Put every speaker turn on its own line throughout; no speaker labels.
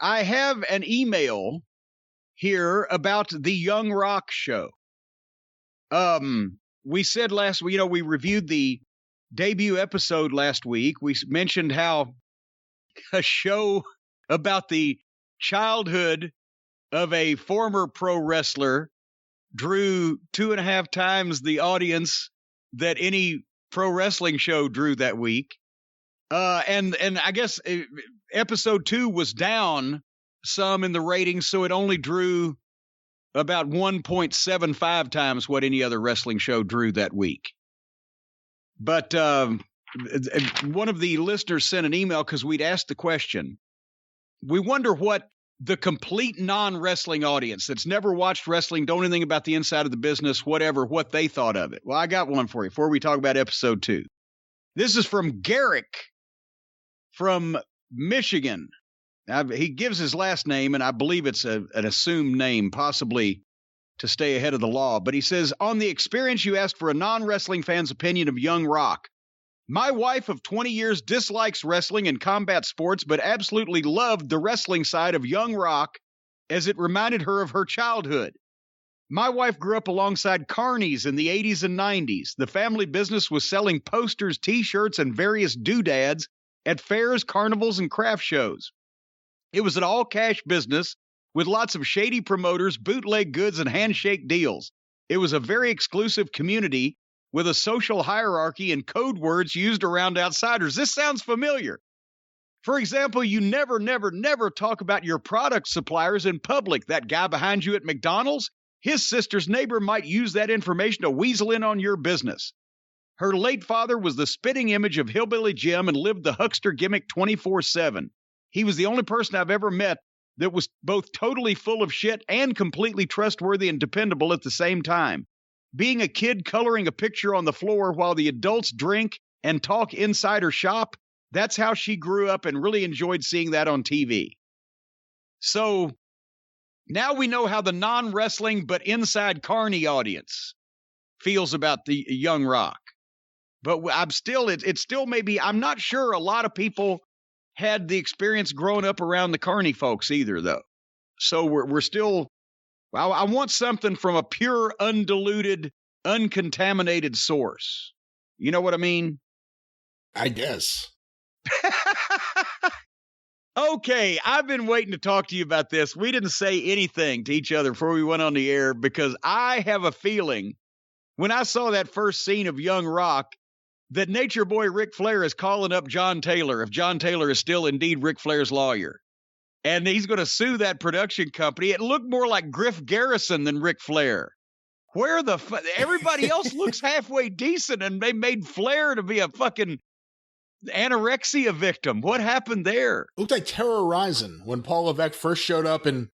I have an email here about the Young Rock show. We said last week, we reviewed the debut episode last week. We mentioned how a show about the childhood of a former pro wrestler drew 2.5 times the audience that any pro wrestling show drew that week. And I guess episode 2 was down some in the ratings, so it only drew about 1.75 times what any other wrestling show drew that week. But one of the listeners sent an email because we'd asked the question. We wonder what the complete non-wrestling audience that's never watched wrestling, don't know anything about the inside of the business, whatever, what they thought of it. Well, I got one for you before we talk about episode 2. This is from Garrick from Michigan. Now, he gives his last name, and I believe it's an assumed name, possibly to stay ahead of the law. But he says, on the experience, you asked for a non-wrestling fan's opinion of Young Rock. My wife of 20 years dislikes wrestling and combat sports, but absolutely loved the wrestling side of Young Rock as it reminded her of her childhood. My wife grew up alongside carnies in the 80s and 90s. The family business was selling posters, T-shirts, and various doodads at fairs, carnivals, and craft shows. It was an all-cash business with lots of shady promoters, bootleg goods, and handshake deals. It was a very exclusive community with a social hierarchy and code words used around outsiders. This sounds familiar. For example, you never talk about your product suppliers in public. That guy behind you at McDonald's, his sister's neighbor might use that information to weasel in on your business. Her late father was the spitting image of Hillbilly Jim and lived the huckster gimmick 24/7. He was the only person I've ever met that was both totally full of shit and completely trustworthy and dependable at the same time. Being a kid coloring a picture on the floor while the adults drink and talk inside her shop, that's how she grew up and really enjoyed seeing that on TV. So now we know how the non-wrestling but inside carny audience feels about the Young Rock. But it's still maybe, I'm not sure a lot of people had the experience growing up around the carny folks either, though. So we're still, I want something from a pure, undiluted, uncontaminated source. You know what I mean?
I guess.
Okay, I've been waiting to talk to you about this. We didn't say anything to each other before we went on the air because I have a feeling when I saw that first scene of Young Rock that Nature Boy Ric Flair is calling up John Taylor, if John Taylor is still indeed Ric Flair's lawyer. And he's going to sue that production company. It looked more like Griff Garrison than Ric Flair. Where the everybody else looks halfway decent, and they made Flair to be a fucking anorexia victim. What happened there?
Looked like Terror Horizon when Paul Levesque first showed up in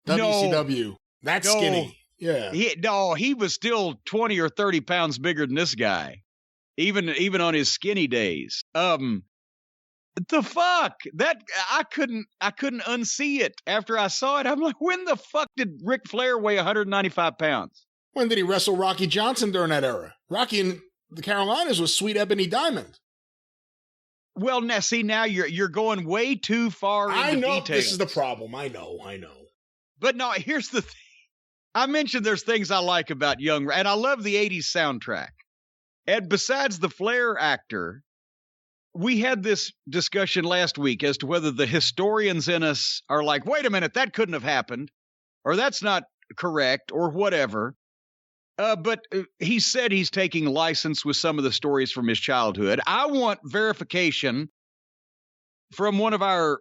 WCW. That's skinny. Yeah.
He was still 20 or 30 pounds bigger than this guy. Even on his skinny days. The fuck? That I couldn't unsee it after I saw it. I'm like, when the fuck did Ric Flair weigh 195 pounds?
When did he wrestle Rocky Johnson during that era? Rocky in the Carolinas was Sweet Ebony Diamond.
Well, now you're going way too far into details.
This is the problem. I know.
But no, here's the thing. I mentioned there's things I like about Young, and I love the 80s soundtrack. And besides the Flair actor, we had this discussion last week as to whether the historians in us are like, wait a minute, that couldn't have happened, or that's not correct, or whatever. But he said he's taking license with some of the stories from his childhood. I want verification from one of our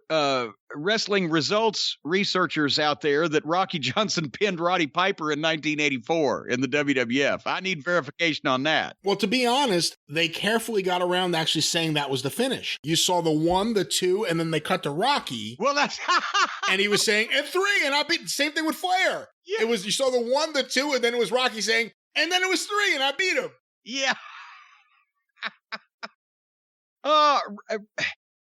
wrestling results researchers out there that Rocky Johnson pinned Roddy Piper in 1984 in the WWF. I need verification on that.
Well, to be honest, they carefully got around to actually saying that was the finish. You saw the 1, the 2, and then they cut to Rocky.
Well, that's
and he was saying, and 3, and I beat. Same thing with Flair. Yeah. It was, you saw the 1, the 2, and then it was Rocky saying, and then it was 3, and I beat him.
Yeah.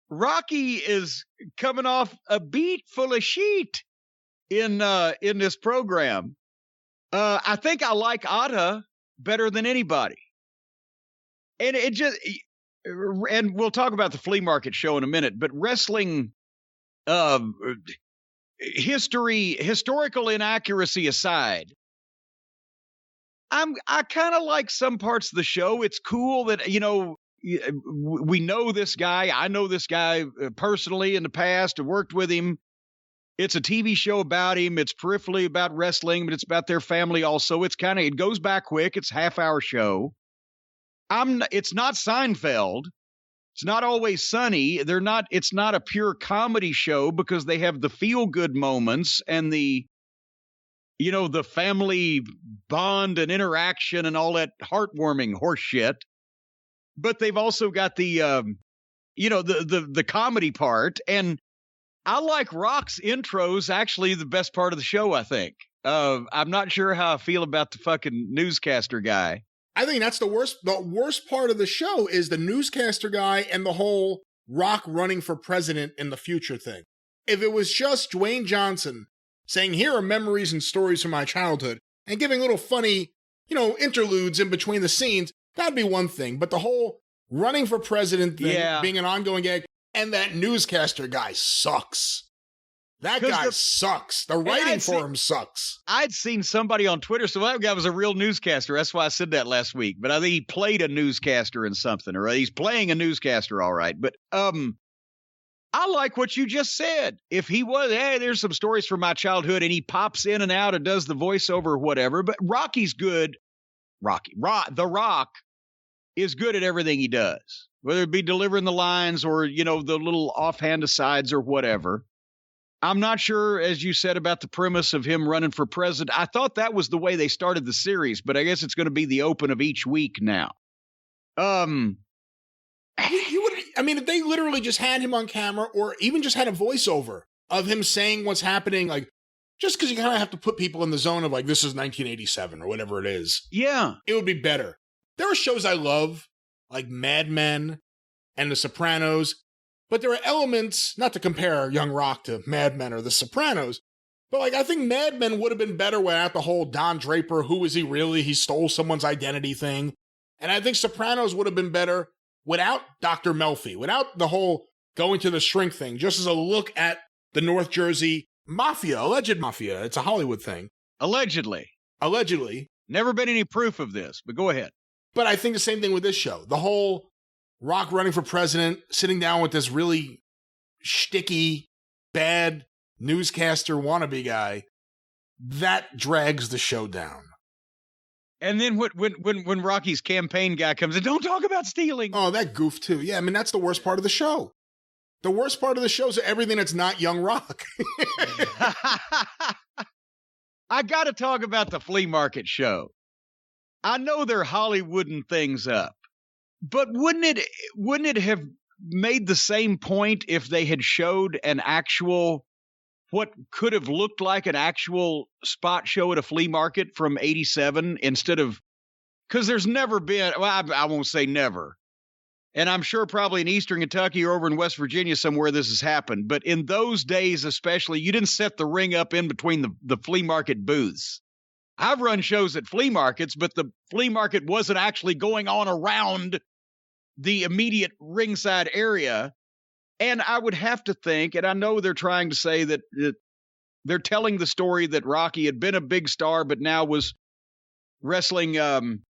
Rocky is coming off a beat full of shit in this program. I think I like Atta better than anybody. And and we'll talk about the flea market show in a minute, but wrestling historical inaccuracy aside, I kind of like some parts of the show. It's cool that, we know this guy. I know this guy personally in the past. I worked with him. It's a TV show about him. It's peripherally about wrestling, but it's about their family also. It goes back quick. It's a half-hour show. It's not Seinfeld. It's not Always Sunny. It's not a pure comedy show because they have the feel-good moments and the family bond and interaction and all that heartwarming horse shit. But they've also got the comedy part. And I like Rock's intros, actually the best part of the show, I think. I'm not sure how I feel about the fucking newscaster guy.
I think that's the worst. The worst part of the show is the newscaster guy and the whole Rock running for president in the future thing. If it was just Dwayne Johnson saying, here are memories and stories from my childhood, and giving little funny, interludes in between the scenes, that'd be one thing. But the whole running for president thing being an ongoing gag, and that newscaster guy sucks. That guy sucks. The writing for him sucks.
I'd seen somebody on Twitter, so that guy was a real newscaster. That's why I said that last week. But I think he played a newscaster in something, or he's playing a newscaster, all right. But I like what you just said. If he was, hey, there's some stories from my childhood, and he pops in and out and does the voiceover or whatever. But Rocky's good. The Rock is good at everything he does, whether it be delivering the lines or, the little offhand asides or whatever. I'm not sure, as you said, about the premise of him running for president. I thought that was the way they started the series, but I guess it's going to be the open of each week now.
You would, if they literally just had him on camera or even just had a voiceover of him saying what's happening, like, just because you kind of have to put people in the zone of, like, this is 1987 or whatever it is.
Yeah.
It would be better. There are shows I love, like Mad Men and The Sopranos, but there are elements, not to compare Young Rock to Mad Men or The Sopranos, but I think Mad Men would have been better without the whole Don Draper, who is he really? He stole someone's identity thing. And I think Sopranos would have been better without Dr. Melfi, without the whole going to the shrink thing, just as a look at the North Jersey mafia, alleged mafia. It's a Hollywood thing.
Allegedly.
Never
been any proof of this, but go ahead.
But I think the same thing with this show. The whole Rock running for president, sitting down with this really shticky, bad newscaster wannabe guy, that drags the show down.
And then when Rocky's campaign guy comes in, don't talk about stealing.
Oh, that goof too. Yeah, that's the worst part of the show. The worst part of the show is everything that's not Young Rock.
I got to talk about the flea market show. I know they're Hollywooding things up, but wouldn't it have made the same point if they had showed an actual, what could have looked like an actual spot show at a flea market from 87 instead of, because there's never been, well, I won't say never. And I'm sure probably in Eastern Kentucky or over in West Virginia somewhere this has happened. But in those days especially, you didn't set the ring up in between the flea market booths. I've run shows at flea markets, but the flea market wasn't actually going on around the immediate ringside area. And I would have to think, and I know they're trying to say that they're telling the story that Rocky had been a big star, but now was wrestling, on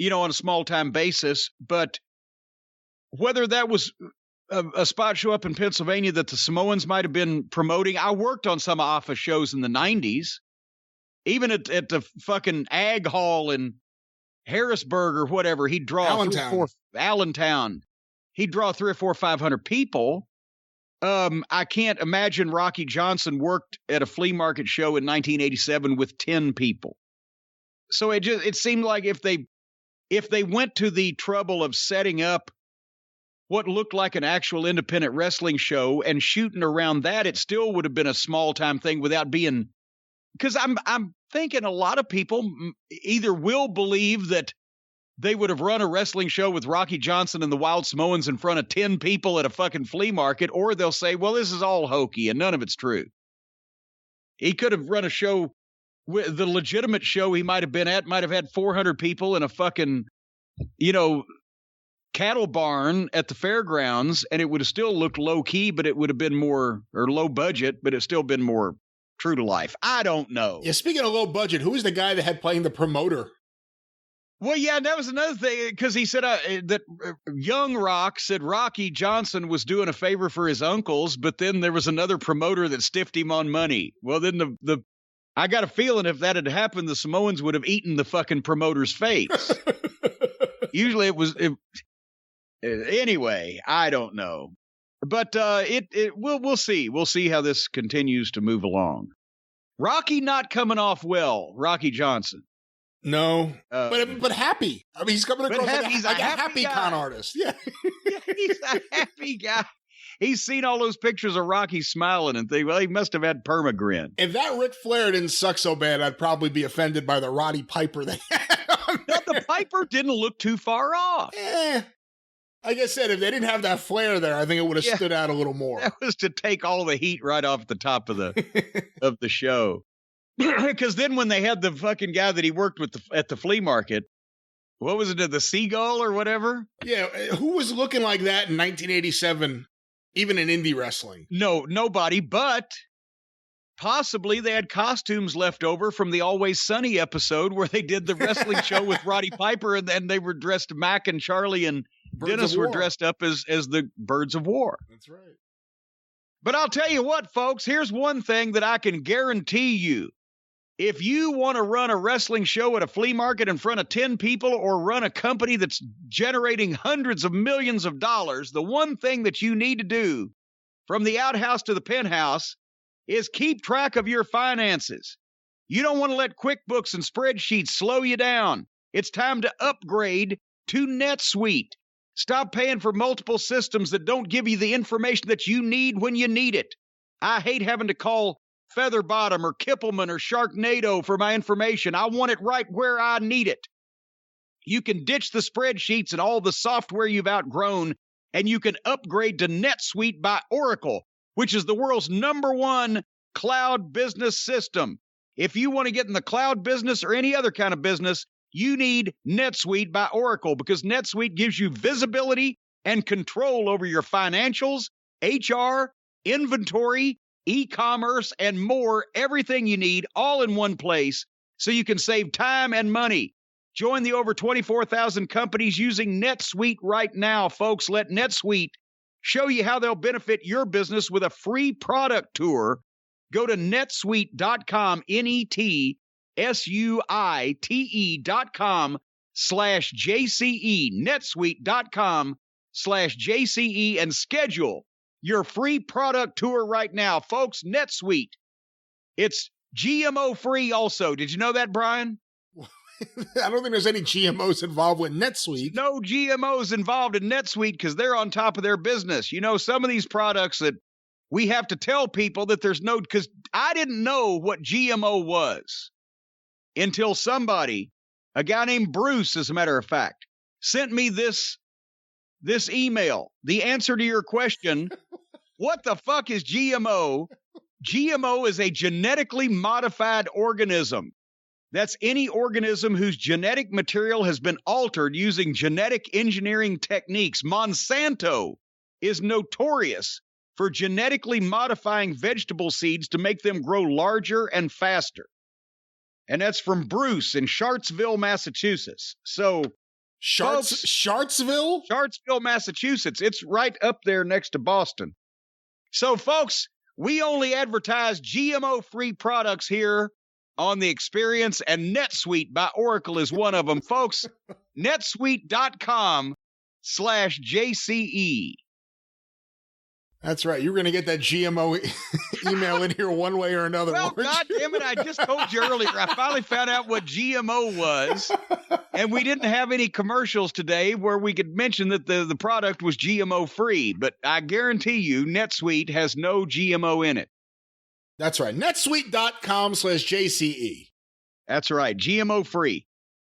a small-time basis. But whether that was a spot show up in Pennsylvania that the Samoans might have been promoting, I worked on some office shows in the 90s. Even at the fucking Ag Hall in Harrisburg or whatever, he'd draw Allentown. He'd draw 300 or 400 or 500 people. I can't imagine Rocky Johnson worked at a flea market show in 1987 with 10 people. So it seemed like if they went to the trouble of setting up what looked like an actual independent wrestling show and shooting around that, it still would have been a small time thing without being. Because I'm thinking a lot of people either will believe that they would have run a wrestling show with Rocky Johnson and the Wild Samoans in front of 10 people at a fucking flea market, or they'll say, well, this is all hokey and none of it's true. He could have run a show, the legitimate show he might have been at might have had 400 people in a fucking, cattle barn at the fairgrounds, and it would have still looked low key, but it would have been more, or low budget, but it's still been more true to life. I don't know.
Yeah, speaking of low budget, who was the guy that had playing the promoter?
Well, yeah, that was another thing, because he said that young Rock said Rocky Johnson was doing a favor for his uncles, but then there was another promoter that stiffed him on money. Well, then I got a feeling if that had happened, the Samoans would have eaten the fucking promoter's face. Usually it was... Anyway, I don't know, but we'll see. We'll see how this continues to move along. Rocky not coming off well, Rocky Johnson.
No, but happy. I mean, he's coming across like a happy con artist. Yeah.
Yeah, he's a happy guy. He's seen all those pictures of Rocky smiling and think, well, he must have had permagrin.
If that Ric Flair didn't suck so bad, I'd probably be offended by the Roddy Piper they had.
The Piper didn't look too far off.
Like I said, if they didn't have that flair there, I think it would have stood out a little more.
That was to take all the heat right off the top of the of the show. Because then when they had the fucking guy that he worked with at the flea market, what was it, the Seagull or whatever?
Yeah, who was looking like that in 1987, even in indie wrestling?
No, nobody, but possibly they had costumes left over from the Always Sunny episode where they did the wrestling show with Roddy Piper, and then they were dressed, Mac and Charlie and Dennis were dressed up as the Birds of War.
That's right.
But I'll tell you what, folks, here's one thing that I can guarantee you. If you want to run a wrestling show at a flea market in front of 10 people or run a company that's generating hundreds of millions of dollars, the one thing that you need to do from the outhouse to the penthouse is keep track of your finances. You don't want to let QuickBooks and spreadsheets slow you down. It's time to upgrade to NetSuite. Stop paying for multiple systems that don't give you the information that you need when you need it. I hate having to call Featherbottom or Kippelman or Sharknado for my information. I want it right where I need it. You can ditch the spreadsheets and all the software you've outgrown, and you can upgrade to NetSuite by Oracle, which is the world's #1 cloud business system. If you want to get in the cloud business or any other kind of business, you need NetSuite by Oracle, because NetSuite gives you visibility and control over your financials, HR, inventory, e-commerce, and more, everything you need all in one place so you can save time and money. Join the over 24,000 companies using NetSuite right now, folks. Let NetSuite show you how they'll benefit your business with a free product tour. Go to netsuite.com, netsuite.com/JCE, netsuite.com/JCE, and schedule your free product tour right now, folks. NetSuite. It's GMO free also. Did you know that, Brian?
I don't think there's any GMOs involved with NetSuite.
No GMOs involved in NetSuite because they're on top of their business. You know, some of these products that we have to tell people that there's no, because I didn't know what GMO was until somebody, a guy named Bruce, as a matter of fact, sent me this email. The answer to your question, what the fuck is GMO? GMO is a genetically modified organism. That's any organism whose genetic material has been altered using genetic engineering techniques. Monsanto is notorious for genetically modifying vegetable seeds to make them grow larger and faster. And that's from Bruce in Sharpsville, Massachusetts. So,
Sharpsville?
Sharpsville, Massachusetts. It's right up there next to Boston. So, folks, we only advertise GMO-free products here on The Experience, and NetSuite by Oracle is one of them. Folks, netsuite.com/JCE.
That's right. You're going to get that GMO email in here one way or another.
Well, God damn it, I just told you earlier. I finally found out what GMO was, and we didn't have any commercials today where we could mention that the product was GMO-free, but I guarantee you NetSuite has no GMO in it.
That's right. netsuite.com/JCE.
That's right. GMO-free.